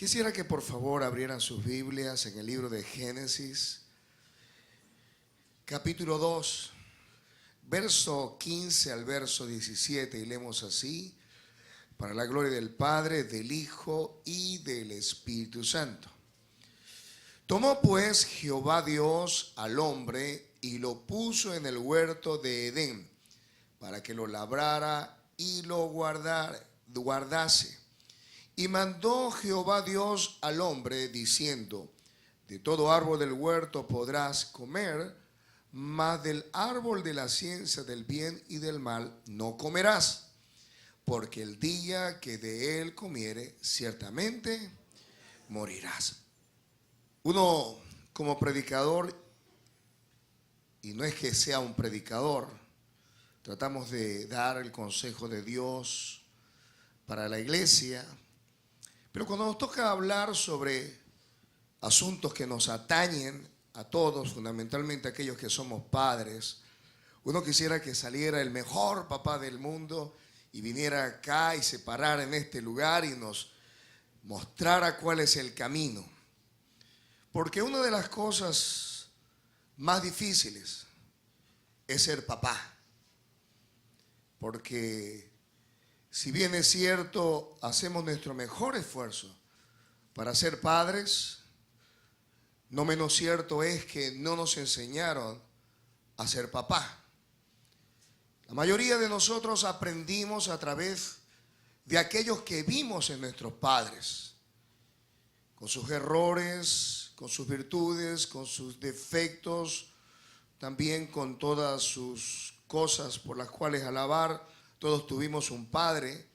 Quisiera que por favor abrieran sus Biblias en el libro de Génesis, capítulo 2, verso 15 al verso 17, y leemos así: para la gloria del Padre, del Hijo y del Espíritu Santo. Tomó pues Jehová Dios al hombre y lo puso en el huerto de Edén, para que lo labrara y lo guardase. Y mandó Jehová Dios al hombre diciendo: de todo árbol del huerto podrás comer, mas del árbol de la ciencia del bien y del mal no comerás, porque el día que de él comiere, ciertamente morirás. Uno como predicador, y no es que sea un predicador, tratamos de dar el consejo de Dios para la iglesia. Pero cuando nos toca hablar sobre asuntos que nos atañen a todos, fundamentalmente a aquellos que somos padres, uno quisiera que saliera el mejor papá del mundo y viniera acá y se parara en este lugar y nos mostrara cuál es el camino. Porque una de las cosas más difíciles es ser papá. Porque si bien es cierto, hacemos nuestro mejor esfuerzo para ser padres, no menos cierto es que no nos enseñaron a ser papá. La mayoría de nosotros aprendimos a través de aquellos que vimos en nuestros padres, con sus errores, con sus virtudes, con sus defectos, también con todas sus cosas por las cuales alabar. Todos tuvimos un padre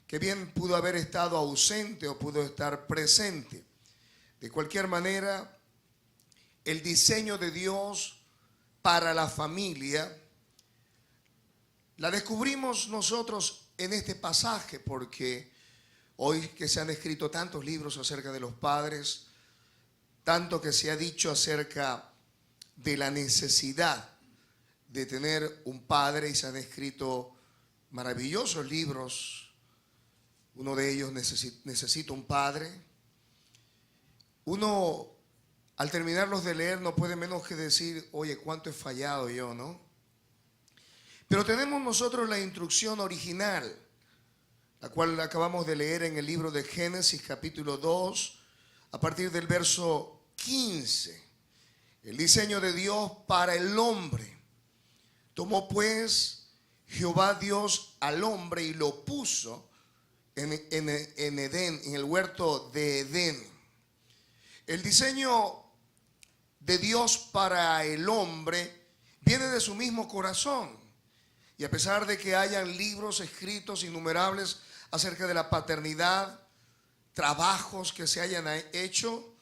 que bien pudo haber estado ausente o pudo estar presente. De cualquier manera, el diseño de Dios para la familia la descubrimos nosotros en este pasaje, porque hoy que se han escrito tantos libros acerca de los padres, tanto que se ha dicho acerca de la necesidad de tener un padre, y se han escrito maravillosos libros. Uno de ellos, Necesito un padre. Uno, al terminarlos de leer, no puede menos que decir: oye, cuánto he fallado yo, ¿no? Pero tenemos nosotros la instrucción original, la cual acabamos de leer en el libro de Génesis, capítulo 2, a partir del verso 15. El diseño de Dios para el hombre. Tomó pues Jehová Dios al hombre y lo puso en Edén, en el huerto de Edén. El diseño de Dios para el hombre viene de su mismo corazón. Y a pesar de que hayan libros escritos innumerables acerca de la paternidad, trabajos que se hayan hecho,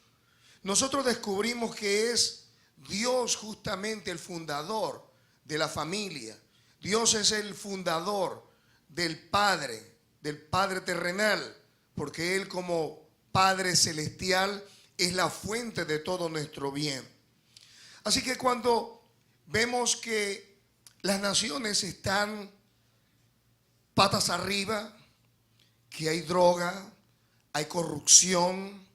nosotros descubrimos que es Dios justamente el fundador de la familia. Dios es el fundador del Padre terrenal, porque Él como Padre celestial es la fuente de todo nuestro bien. Así que cuando vemos que las naciones están patas arriba, que hay droga, hay corrupción,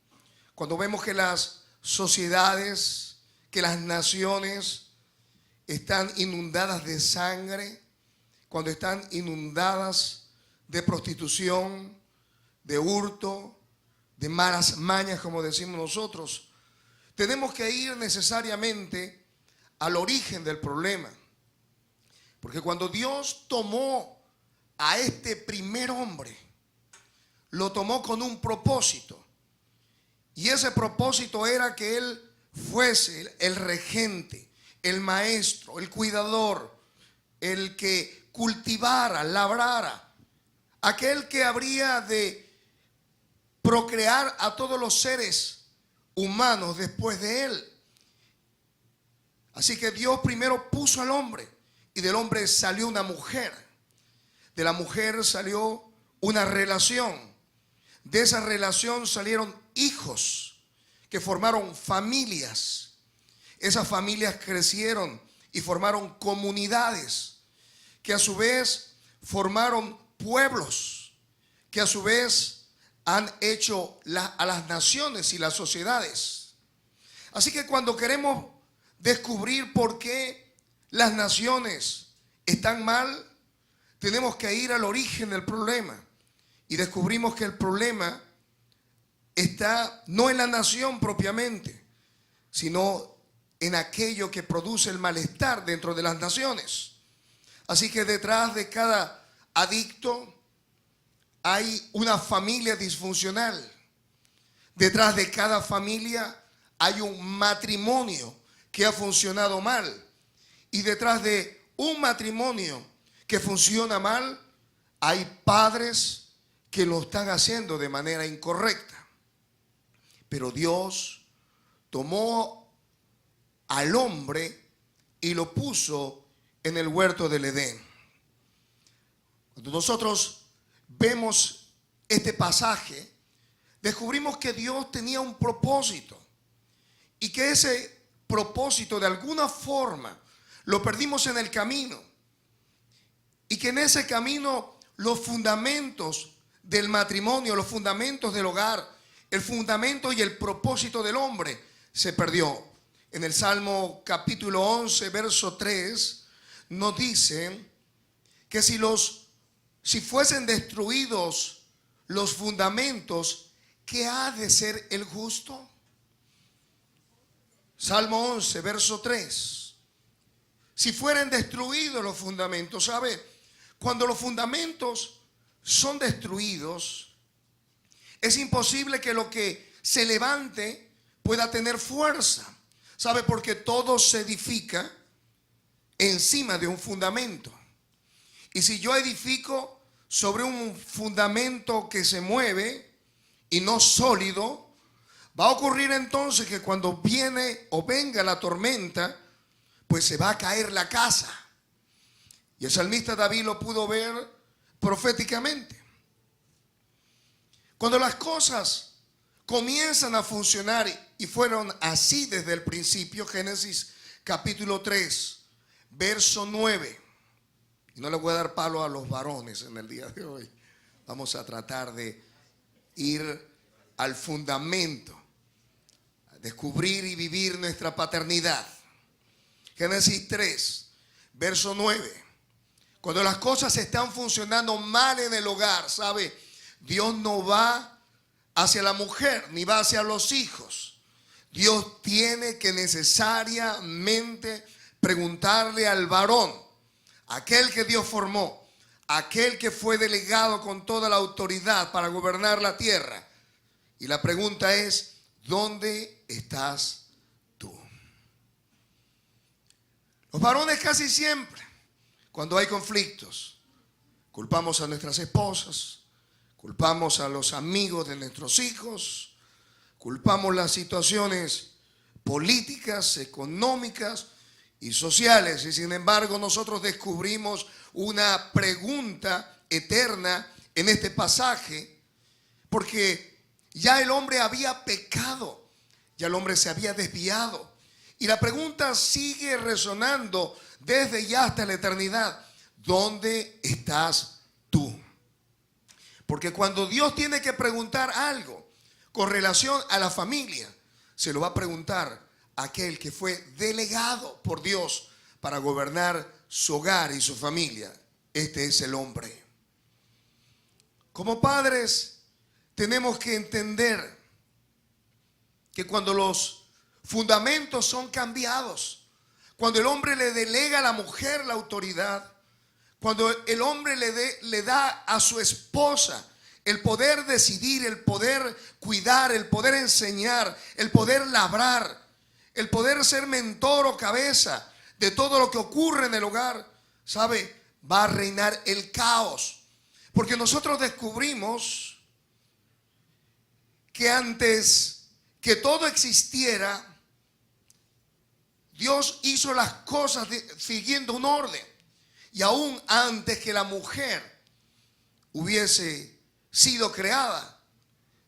cuando vemos que las sociedades, que las naciones están inundadas de sangre, cuando están inundadas de prostitución, de hurto, de malas mañas, como decimos nosotros, tenemos que ir necesariamente al origen del problema. Porque cuando Dios tomó a este primer hombre, lo tomó con un propósito. Y ese propósito era que él fuese el regente, el maestro, el cuidador, el que cultivara, labrara, aquel que habría de procrear a todos los seres humanos después de él. Así que Dios primero puso al hombre, y del hombre salió una mujer. De la mujer salió una relación. De esa relación salieron hijos que formaron familias. Esas familias crecieron y formaron comunidades, que a su vez formaron pueblos, que a su vez han hecho a las naciones y las sociedades. Así que cuando queremos descubrir por qué las naciones están mal, tenemos que ir al origen del problema. Y descubrimos que el problema está no en la nación propiamente, sino en aquello que produce el malestar dentro de las naciones. Así que detrás de cada adicto hay una familia disfuncional. Detrás de cada familia hay un matrimonio que ha funcionado mal. Y detrás de un matrimonio que funciona mal, hay padres que lo están haciendo de manera incorrecta. Pero Dios tomó al hombre y lo puso en el huerto del Edén. Cuando nosotros vemos este pasaje, descubrimos que Dios tenía un propósito y que ese propósito de alguna forma lo perdimos en el camino, y que en ese camino los fundamentos del matrimonio, los fundamentos del hogar, el fundamento y el propósito del hombre se perdió. En el Salmo capítulo 11, verso 3, nos dice que si fuesen destruidos los fundamentos, ¿qué ha de ser el justo? Salmo 11, verso 3. Si fueran destruidos los fundamentos, ¿sabe? Cuando los fundamentos son destruidos, es imposible que lo que se levante pueda tener fuerza. ¿Sabe? Porque todo se edifica encima de un fundamento. Y si yo edifico sobre un fundamento que se mueve y no sólido, va a ocurrir entonces que cuando viene o venga la tormenta, pues se va a caer la casa. Y el salmista David lo pudo ver proféticamente. Cuando las cosas comienzan a funcionar, y fueron así desde el principio, Génesis capítulo 3, verso 9. Y no le voy a dar palo a los varones en el día de hoy. Vamos a tratar de ir al fundamento, a descubrir y vivir nuestra paternidad. Génesis 3, verso 9. Cuando las cosas están funcionando mal en el hogar, ¿sabe? Dios no va hacia la mujer ni va hacia los hijos. Dios tiene que necesariamente preguntarle al varón, aquel que Dios formó, aquel que fue delegado con toda la autoridad para gobernar la tierra. Y la pregunta es, ¿dónde estás tú? Los varones casi siempre, cuando hay conflictos, culpamos a nuestras esposas, culpamos a los amigos de nuestros hijos, culpamos las situaciones políticas, económicas y sociales. Y sin embargo nosotros descubrimos una pregunta eterna en este pasaje, porque ya el hombre había pecado, ya el hombre se había desviado. Y la pregunta sigue resonando desde ya hasta la eternidad. ¿Dónde estás tú? Porque cuando Dios tiene que preguntar algo con relación a la familia, se lo va a preguntar a aquel que fue delegado por Dios para gobernar su hogar y su familia. Este es el hombre. Como padres tenemos que entender que cuando los fundamentos son cambiados, cuando el hombre le delega a la mujer la autoridad, cuando el hombre le da a su esposa el poder decidir, el poder cuidar, el poder enseñar, el poder labrar, el poder ser mentor o cabeza de todo lo que ocurre en el hogar, ¿sabe? Va a reinar el caos. Porque nosotros descubrimos que antes que todo existiera, Dios hizo las cosas siguiendo un orden. Y aún antes que la mujer hubiese sido creada,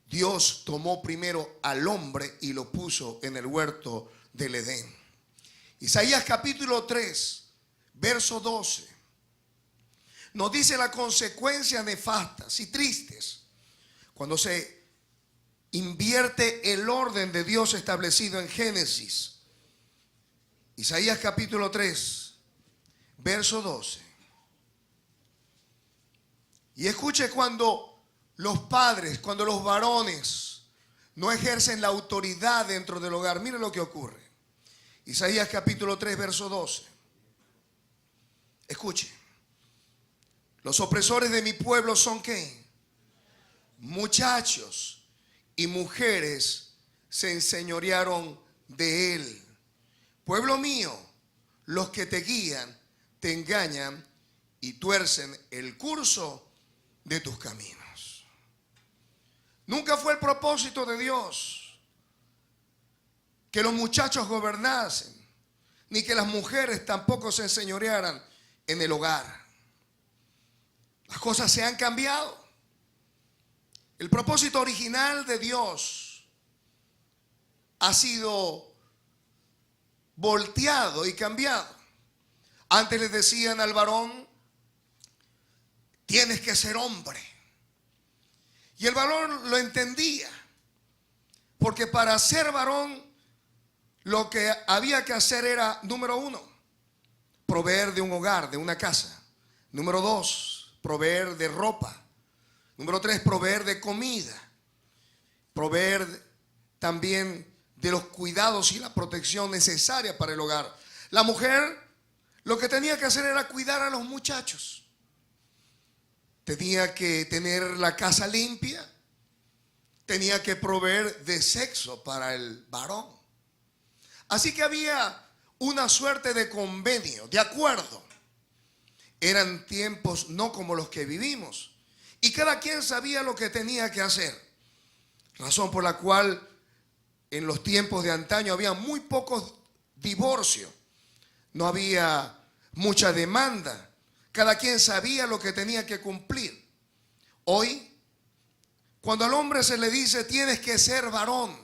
Dios tomó primero al hombre y lo puso en el huerto del Edén. Isaías capítulo 3, verso 12, nos dice las consecuencias nefastas y tristes cuando se invierte el orden de Dios establecido en Génesis. Isaías capítulo 3, verso 12. Y escuche, cuando los padres, cuando los varones no ejercen la autoridad dentro del hogar, mire lo que ocurre. Isaías capítulo 3, verso 12. Escuche. Los opresores de mi pueblo son ¿qué? Muchachos, y mujeres se enseñorearon de él. Pueblo mío, los que te guían te engañan y tuercen el curso de tus caminos. Nunca fue el propósito de Dios que los muchachos gobernasen, ni que las mujeres tampoco se enseñorearan en el hogar. Las cosas se han cambiado. El propósito original de Dios ha sido volteado y cambiado. Antes le decían al varón: tienes que ser hombre. Y el varón lo entendía, porque para ser varón lo que había que hacer era, número uno, proveer de un hogar, de una casa. Número dos, proveer de ropa. Número tres, proveer de comida. Proveer también de los cuidados y la protección necesaria para el hogar. La mujer lo que tenía que hacer era cuidar a los muchachos. Tenía que tener la casa limpia. Tenía que proveer de sexo para el varón. Así que había una suerte de convenio, de acuerdo. Eran tiempos no como los que vivimos. Y cada quien sabía lo que tenía que hacer. Razón por la cual en los tiempos de antaño había muy pocos divorcios. No había mucha demanda. Cada quien sabía lo que tenía que cumplir. Hoy, cuando al hombre se le dice tienes que ser varón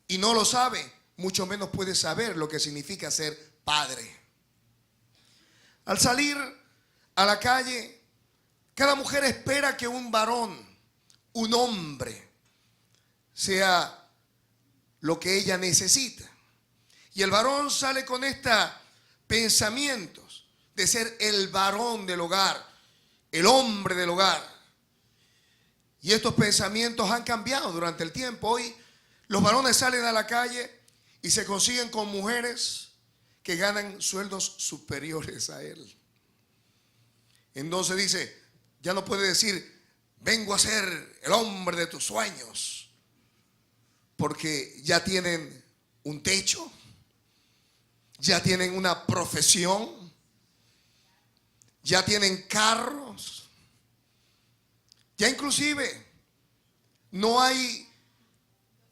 y no lo sabe, mucho menos puede saber lo que significa ser padre. Al salir a la calle, cada mujer espera que un varón, un hombre, sea lo que ella necesita. Y el varón sale con estos pensamientos de ser el varón del hogar, el hombre del hogar. Y estos pensamientos han cambiado durante el tiempo. Hoy los varones salen a la calle y se consiguen con mujeres que ganan sueldos superiores a él. Entonces dice, ya no puede decir, vengo a ser el hombre de tus sueños, porque ya tienen un techo, ya tienen una profesión, ya tienen carros, ya inclusive no hay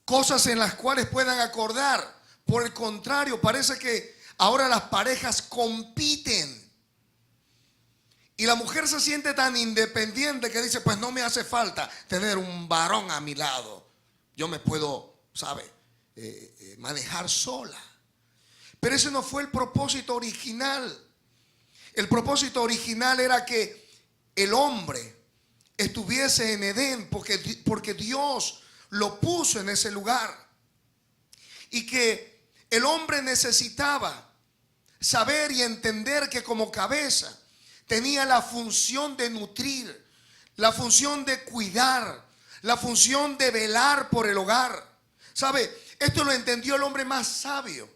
cosas en las cuales puedan acordar. Por el contrario, parece que ahora las parejas compiten. Y la mujer se siente tan independiente que dice, pues no me hace falta tener un varón a mi lado. Yo me puedo, ¿sabe? Manejar sola. Pero ese no fue el propósito original. El propósito original era que el hombre estuviese en Edén porque Dios lo puso en ese lugar. Y que el hombre necesitaba saber y entender que como cabeza tenía la función de nutrir, la función de cuidar, la función de velar por el hogar. ¿Sabe? Esto lo entendió el hombre más sabio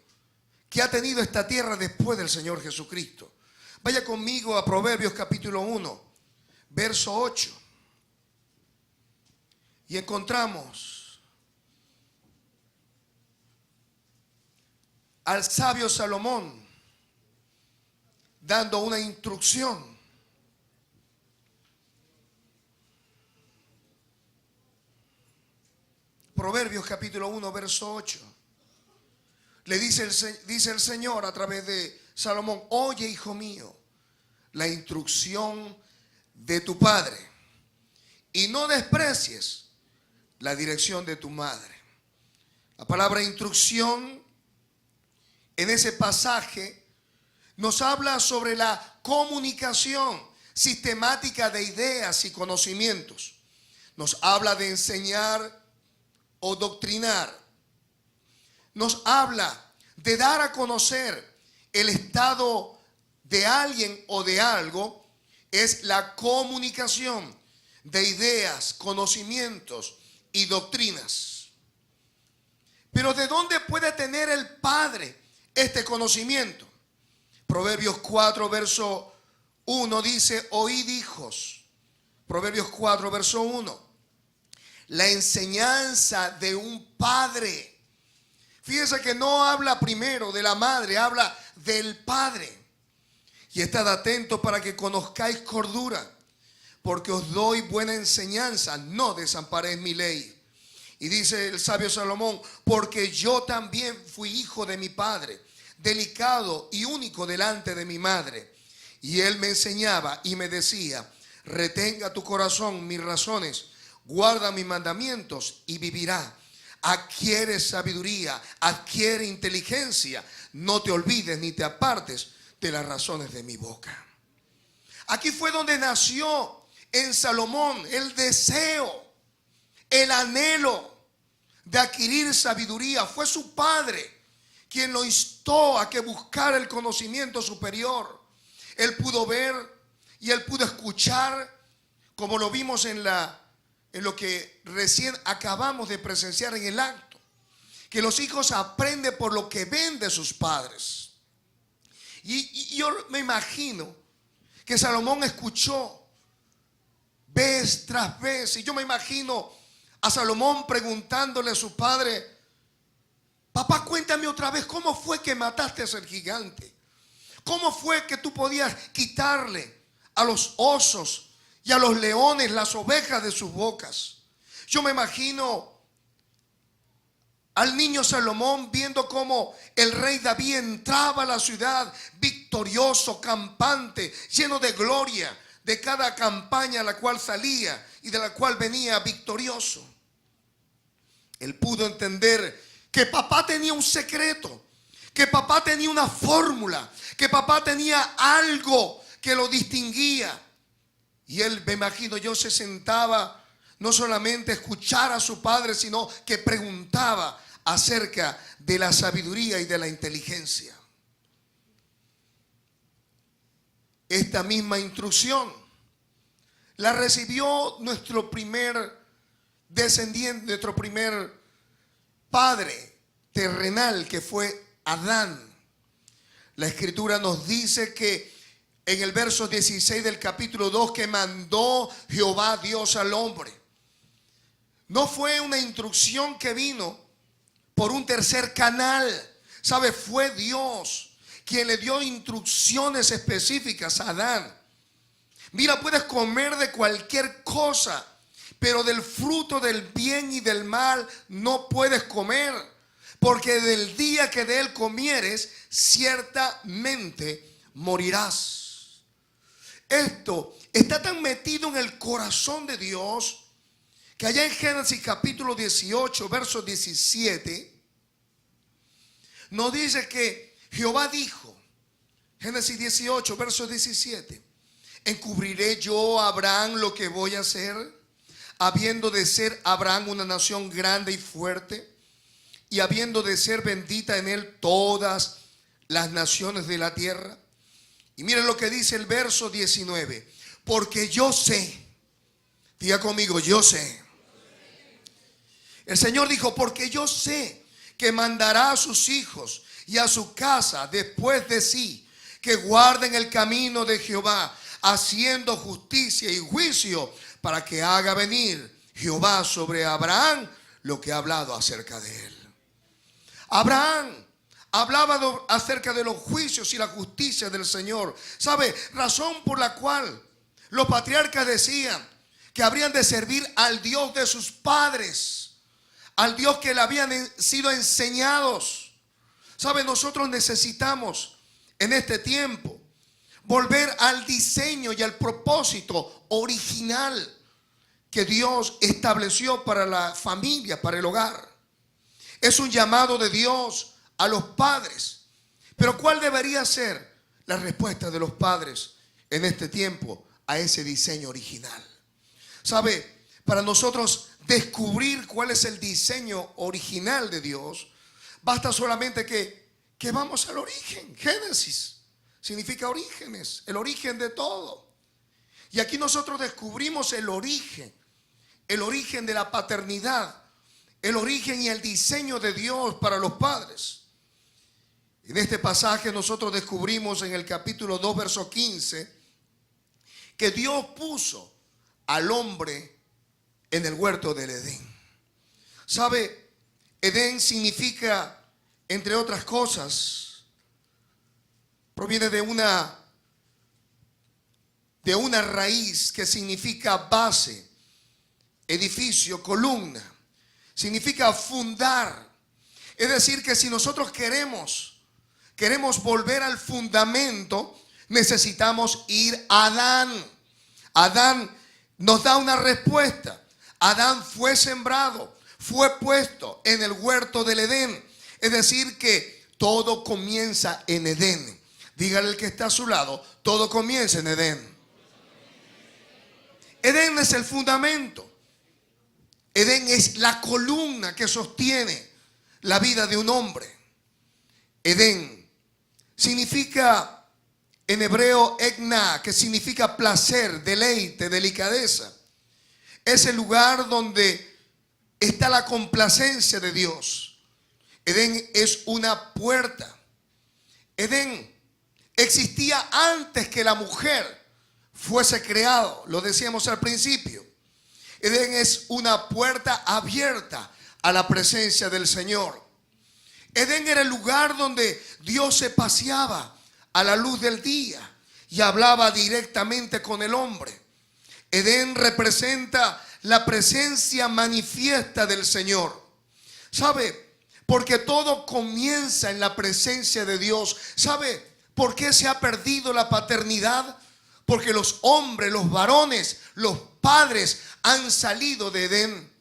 que ha tenido esta tierra después del Señor Jesucristo. Vaya conmigo a Proverbios capítulo 1, verso 8. Y encontramos al sabio Salomón dando una instrucción. Proverbios capítulo 1, verso 8. Le dice el Señor a través de Salomón: oye, hijo mío, la instrucción de tu padre, y no desprecies la dirección de tu madre. La palabra instrucción en ese pasaje nos habla sobre la comunicación sistemática de ideas y conocimientos. nos habla de enseñar o doctrinar. Nos habla de dar a conocer el estado de alguien o de algo. Es la comunicación de ideas, conocimientos y doctrinas. Pero ¿de dónde puede tener el Padre este conocimiento? Proverbios 4, verso 1 dice: oíd, hijos. Proverbios 4, verso 1. La enseñanza de un padre. Fíjense que no habla primero de la madre, habla del Padre. Y estad atentos para que conozcáis cordura, porque os doy buena enseñanza, no desamparéis mi ley. Y dice el sabio Salomón: porque yo también fui hijo de mi padre, delicado y único delante de mi madre. Y él me enseñaba y me decía: retenga tu corazón mis razones, guarda mis mandamientos y vivirá. Adquiere sabiduría, adquiere inteligencia, no te olvides ni te apartes de las razones de mi boca. Aquí fue donde nació en Salomón el deseo, el anhelo de adquirir sabiduría. Fue su padre quien lo instó a que buscara el conocimiento superior. Él pudo ver y él pudo escuchar, como lo vimos en lo que recién acabamos de presenciar en el acto, que los hijos aprenden por lo que ven de sus padres. Y yo me imagino que Salomón escuchó vez tras vez, y yo me imagino a Salomón preguntándole a su padre: papá, cuéntame otra vez, ¿cómo fue que mataste a ese gigante? ¿Cómo fue que tú podías quitarle a los osos y a los leones las ovejas de sus bocas? Yo me imagino al niño Salomón viendo cómo el rey David entraba a la ciudad victorioso, campante, lleno de gloria de cada campaña a la cual salía y de la cual venía victorioso. Él pudo entender que papá tenía un secreto, que papá tenía una fórmula, que papá tenía algo que lo distinguía. Y él, me imagino yo, se sentaba no solamente a escuchar a su padre, sino que preguntaba acerca de la sabiduría y de la inteligencia. Esta misma instrucción la recibió nuestro primer descendiente, nuestro primer padre terrenal, que fue Adán. La escritura nos dice que en el verso 16 del capítulo 2, que mandó Jehová Dios al hombre. No fue una instrucción que vino por un tercer canal. ¿Sabe? Fue Dios quien le dio instrucciones específicas a Adán. Mira, puedes comer de cualquier cosa, pero del fruto del bien y del mal no puedes comer, porque del día que de él comieres, ciertamente morirás. Esto está tan metido en el corazón de Dios que allá en Génesis capítulo 18, verso 17, nos dice que Jehová dijo, Génesis 18, verso 17: ¿encubriré yo a Abraham lo que voy a hacer, habiendo de ser Abraham una nación grande y fuerte, y habiendo de ser bendita en él todas las naciones de la tierra? Y miren lo que dice el verso 19: porque yo sé, diga conmigo, yo sé. El Señor dijo: porque yo sé que mandará a sus hijos y a su casa después de sí, que guarden el camino de Jehová, haciendo justicia y juicio, para que haga venir Jehová sobre Abraham lo que ha hablado acerca de él. Abraham hablaba acerca de los juicios y la justicia del Señor. ¿Sabe? Razón por la cual los patriarcas decían que habrían de servir al Dios de sus padres, al Dios que le habían sido enseñados. ¿Sabe? Nosotros necesitamos en este tiempo volver al diseño y al propósito original que Dios estableció para la familia, para el hogar. Es un llamado de Dios a los padres. Pero ¿cuál debería ser la respuesta de los padres en este tiempo a ese diseño original? ¿Sabe? para nosotros descubrir cuál es el diseño original de Dios, basta solamente que vamos al origen. Génesis significa orígenes, el origen de todo. Y aquí nosotros descubrimos el origen de la paternidad, el origen y el diseño de Dios para los padres. En este pasaje nosotros descubrimos en el capítulo 2, verso 15, que Dios puso al hombre en el huerto del Edén. ¿Sabe? Edén significa, entre otras cosas, proviene de una raíz que significa base, edificio, columna. Significa fundar. Es decir, que si nosotros queremos volver al fundamento, necesitamos ir a Adán. Adán nos da una respuesta. Adán fue sembrado, fue puesto en el huerto del Edén. Es decir, que todo comienza en Edén. Dígale al que está a su lado, todo comienza en Edén. Edén es el fundamento. Edén es la columna que sostiene la vida de un hombre. Edén significa en hebreo ekna, que significa placer, deleite, delicadeza. Es el lugar donde está la complacencia de Dios. Edén es una puerta. Edén existía antes que la mujer fuese creado. Lo decíamos al principio. Edén es una puerta abierta a la presencia del Señor. Edén era el lugar donde Dios se paseaba a la luz del día y hablaba directamente con el hombre. Edén representa la presencia manifiesta del Señor. ¿Sabe? Porque todo comienza en la presencia de Dios. ¿Sabe por qué se ha perdido la paternidad? Porque los hombres, los varones, los padres han salido de Edén.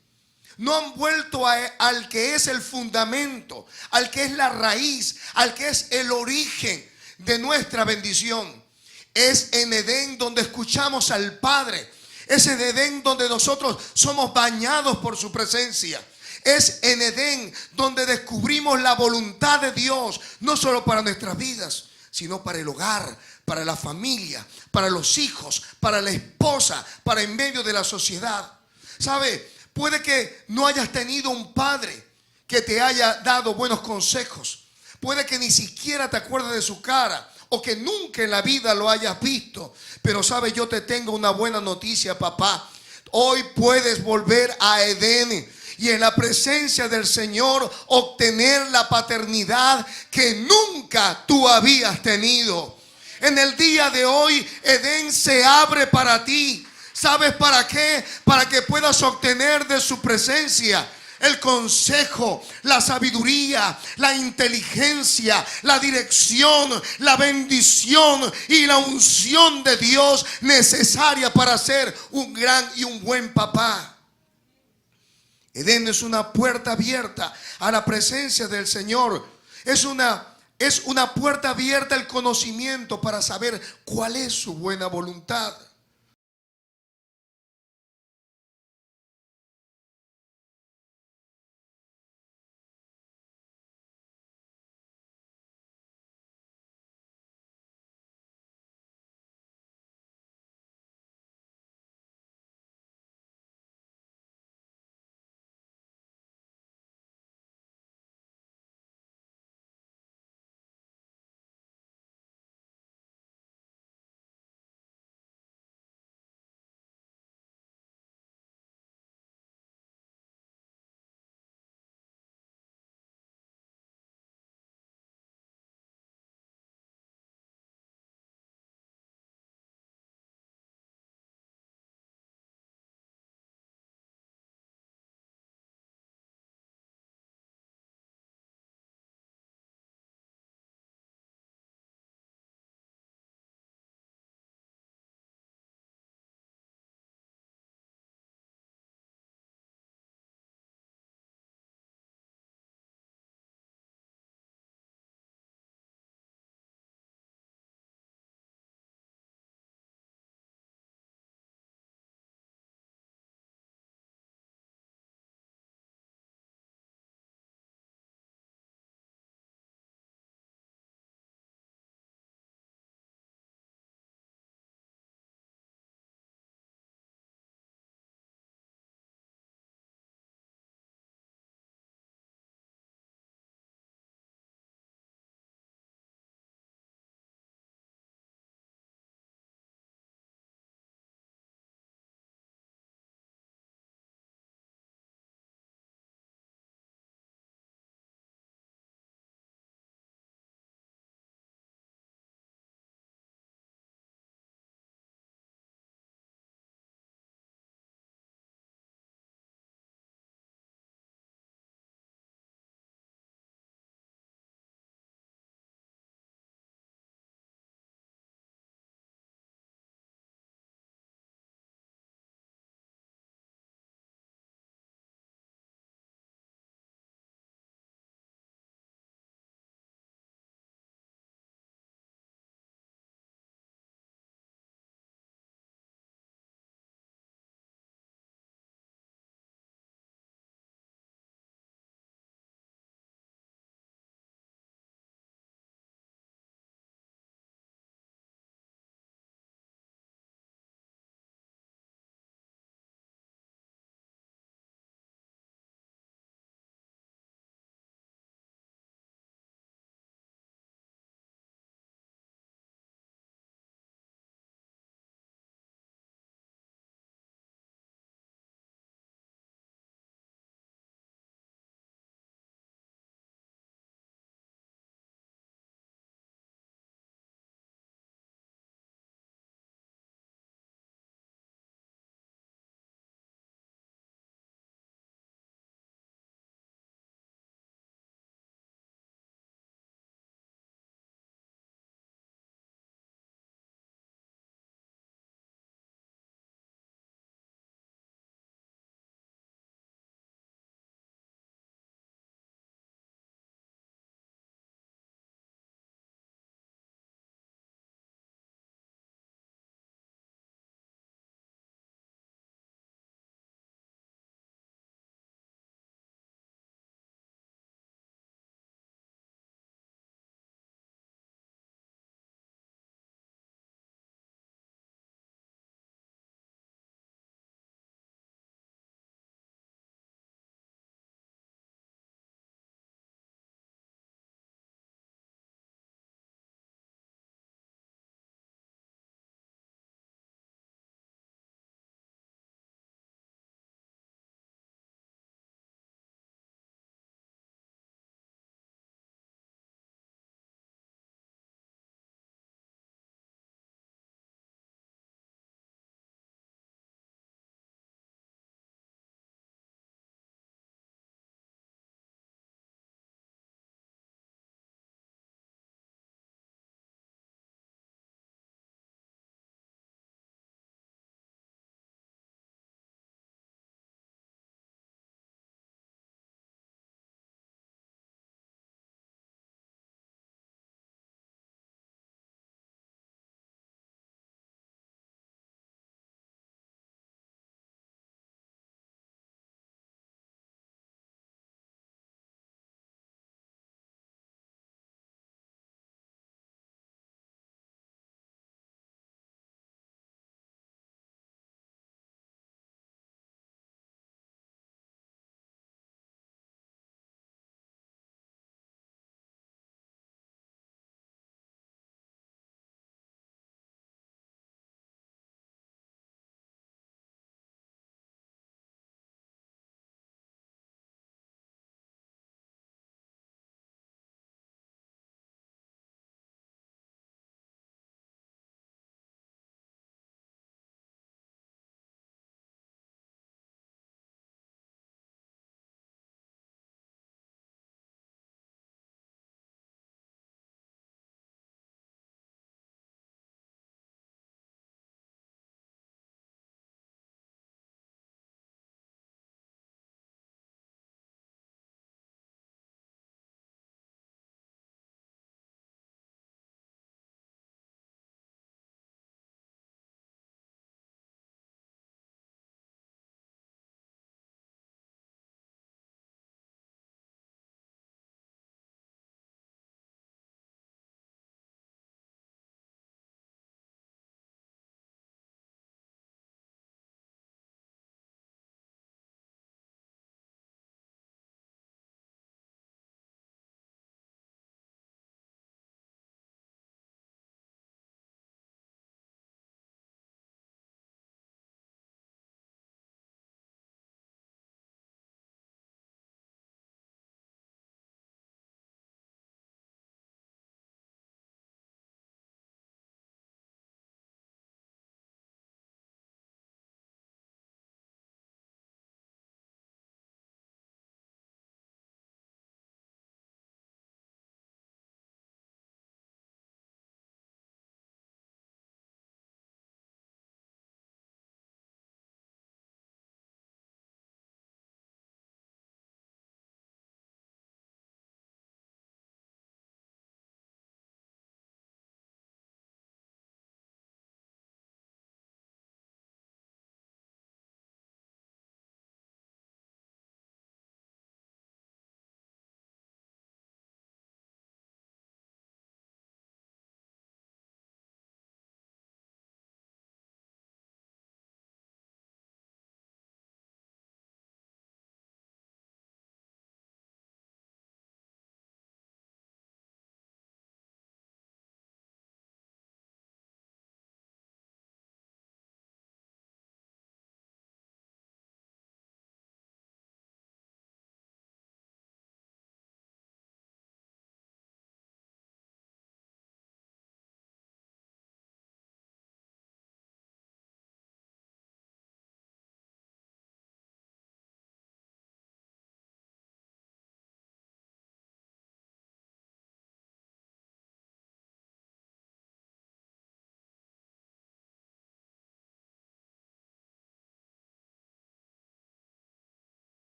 No han vuelto al que es el fundamento, al que es la raíz, al que es el origen de nuestra bendición. Es en Edén donde escuchamos al Padre. Es en Edén donde nosotros somos bañados por su presencia. Es en Edén donde descubrimos la voluntad de Dios, no solo para nuestras vidas, sino para el hogar, para la familia, para los hijos, para la esposa, para en medio de la sociedad. ¿Sabe? Puede que no hayas tenido un padre que te haya dado buenos consejos. Puede que ni siquiera te acuerdes de su cara o que nunca en la vida lo hayas visto. Pero sabe, yo te tengo una buena noticia, papá. Hoy puedes volver a Edén y en la presencia del Señor obtener la paternidad que nunca tú habías tenido. En el día de hoy, Edén se abre para ti. ¿Sabes para qué? Para que puedas obtener de su presencia el consejo, la sabiduría, la inteligencia, la dirección, la bendición y la unción de Dios necesaria para ser un gran y un buen papá. Edén es una puerta abierta a la presencia del Señor. Es una puerta abierta al conocimiento para saber cuál es su buena voluntad.